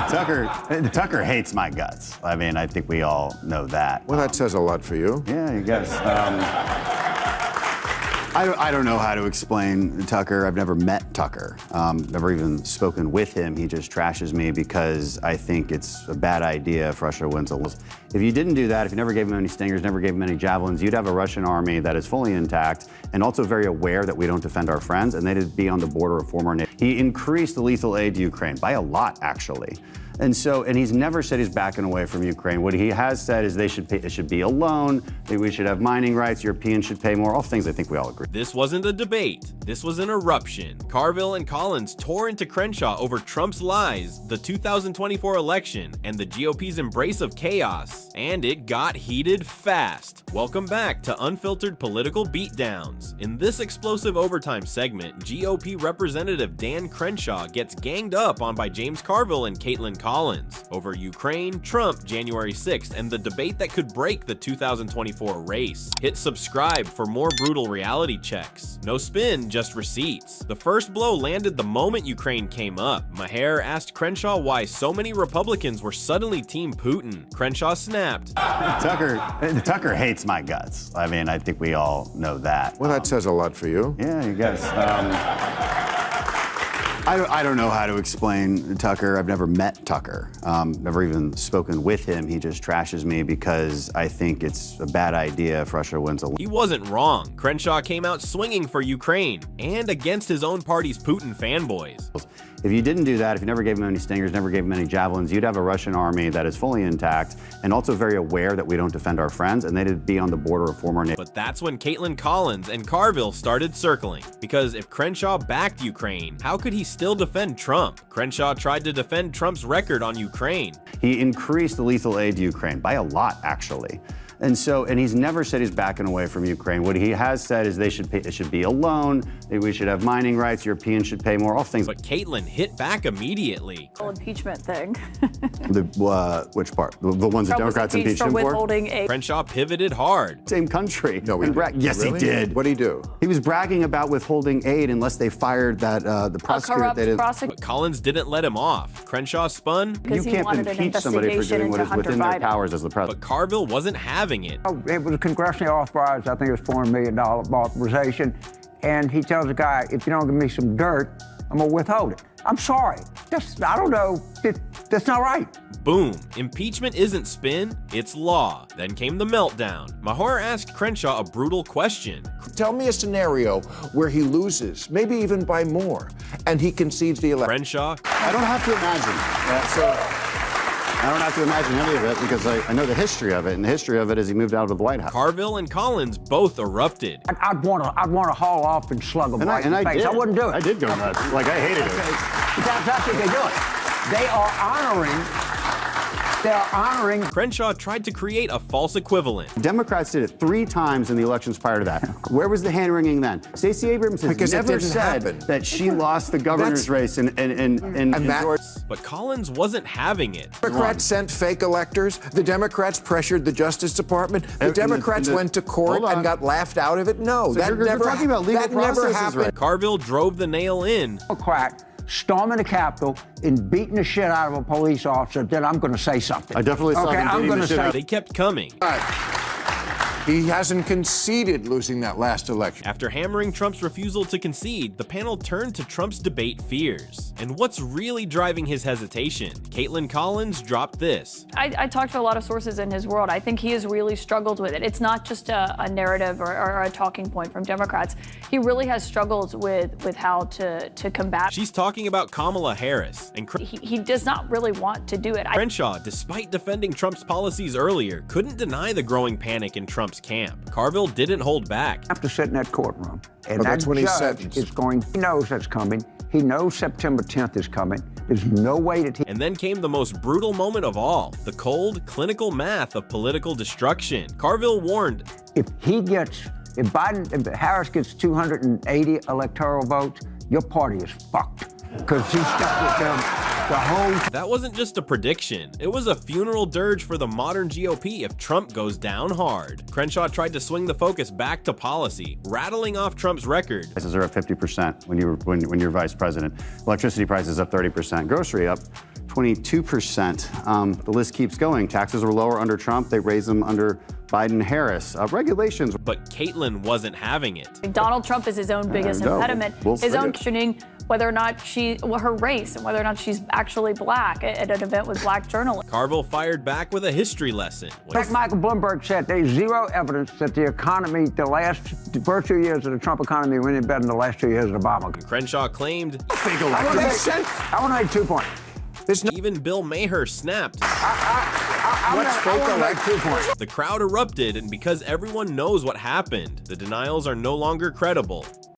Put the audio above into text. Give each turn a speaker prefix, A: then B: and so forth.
A: Tucker hates my guts. I mean, I think we all know that.
B: Well, that says a lot for you.
A: Yeah, I guess. I don't know how to explain Tucker. I've never met Tucker, never even spoken with him. He just trashes me because I think it's a bad idea if Russia wins a war. If you didn't do that, if you never gave him any stingers, never gave him any javelins, you'd have a Russian army that is fully intact and also very aware that we don't defend our friends, and they'd be on the border of former NATO. He increased the lethal aid to Ukraine by a lot, actually. And he's never said he's backing away from Ukraine. What he has said is it should be a loan, that we should have mining rights, Europeans should pay more, all things I think we all agree.
C: This wasn't a debate. This was an eruption. Carville and Collins tore into Crenshaw over Trump's lies, the 2024 election, and the GOP's embrace of chaos. And it got heated fast. Welcome back to Unfiltered Political Beatdowns. In this explosive overtime segment, GOP Representative Dan Crenshaw gets ganged up on by James Carville and Kaitlan Collins over Ukraine, Trump, January 6th, and the debate that could break the 2024 race. Hit subscribe for more brutal reality checks. No spin, just receipts. The first blow landed the moment Ukraine came up. Maher asked Crenshaw why so many Republicans were suddenly Team Putin. Crenshaw snapped.
A: Tucker hates my guts. I mean, I think we all know that.
B: Well, that says a lot for you.
A: Yeah, I guess. I don't know how to explain Tucker. I've never met Tucker, never even spoken with him. He just trashes me because I think it's a bad idea if Russia wins a war.
C: He wasn't wrong. Crenshaw came out swinging for Ukraine and against his own party's Putin fanboys.
A: If you didn't do that, if you never gave him any stingers, never gave him any javelins, you'd have a Russian army that is fully intact and also very aware that we don't defend our friends, and they'd be on the border of former NATO.
C: But that's when Kaitlan Collins and Carville started circling. Because if Crenshaw backed Ukraine, how could he still defend Trump? Crenshaw tried to defend Trump's record on Ukraine.
A: He increased the lethal aid to Ukraine by a lot, actually. And he's never said he's backing away from Ukraine. What he has said is it should be a loan, that we should have mining rights, Europeans should pay more, all things.
C: But Kaitlan hit back immediately.
D: The impeachment thing.
A: Which part? The ones that Democrats impeached him for?
D: Withholding aid.
C: Crenshaw pivoted hard.
A: Same country.
B: No, he didn't.
A: Yes,
B: really?
A: He did.
B: What did he do?
A: He was bragging about withholding aid unless they fired the prosecutor.
D: Corrupt prosecutor.
C: But Collins didn't let him off. Crenshaw spun.
A: You can't impeach somebody for doing what is within their powers as the president.
C: But Carville wasn't having it.
E: It was congressionally authorized, I think it was $400 million authorization, and he tells the guy, if you don't give me some dirt, I'm gonna withhold it. I'm sorry, I don't know, that's not right.
C: Boom. Impeachment isn't spin, it's law. Then came the meltdown. Maher asked Crenshaw a brutal question.
B: Tell me a scenario where he loses, maybe even by more, and he concedes the election.
C: Crenshaw.
A: I don't have to imagine. I don't have to imagine any of it because I know the history of it, and the history of it is he moved out of the White House.
C: Carville and Collins both erupted.
E: I'd want to haul off and slug him right in the face. I wouldn't do it.
A: I did go nuts. Like, I hated it.
E: That's what they do. They are honoring.
C: Crenshaw tried to create a false equivalent.
A: Democrats did it 3 times in the elections prior to that. Where was the hand-wringing then? Stacey Abrams has never said that she lost the governor's race in Georgia.
C: But Collins wasn't having it.
B: Democrats sent fake electors. The Democrats pressured the Justice Department. The Democrats went to court and got laughed out of it. No,
A: so
B: that never happened.
A: Right?
C: Carville drove the nail in.
E: Storming the Capitol and beating the shit out of a police officer, then I'm going to say something.
A: I definitely saw him beating the shit out.
C: They kept coming.
B: He hasn't conceded losing that last election.
C: After hammering Trump's refusal to concede, the panel turned to Trump's debate fears. And what's really driving his hesitation? Kaitlan Collins dropped this.
D: I talked to a lot of sources in his world. I think he has really struggled with it. It's not just a narrative or a talking point from Democrats. He really has struggled with how to combat.
C: She's talking about Kamala Harris. And
D: he does not really want to do it.
C: Crenshaw, despite defending Trump's policies earlier, couldn't deny the growing panic in Trump's camp. Carville didn't hold back.
E: I have to sit in that courtroom, and that judge is going. He knows that's coming. He knows September 10th is coming. There's no way that he.
C: And then came the most brutal moment of all: the cold, clinical math of political destruction. Carville warned,
E: if Harris gets 280 electoral votes, your party is fucked. Because he stuck with them the whole.
C: That wasn't just a prediction. It was a funeral dirge for the modern GOP if Trump goes down hard. Crenshaw tried to swing the focus back to policy, rattling off Trump's record.
A: Prices are up 50% when you're vice president. Electricity prices up 30%. Grocery up 22%. The list keeps going. Taxes were lower under Trump. They raised them under Biden-Harris. Regulations.
C: But Kaitlan wasn't having it.
D: Donald Trump is his own biggest impediment. His own questioning whether or not her race and whether or not she's actually black at an event with black journalists.
C: Carville fired back with a history lesson.
E: Like Michael Bloomberg said, there's zero evidence that the economy, the first 2 years of the Trump economy went in better than the last 2 years of Obama.
C: Crenshaw claimed,
E: I want to make 2 points.
C: even Bill Maher snapped.
E: What's fake or like 2 points?
C: The crowd erupted, and because everyone knows what happened, the denials are no longer credible.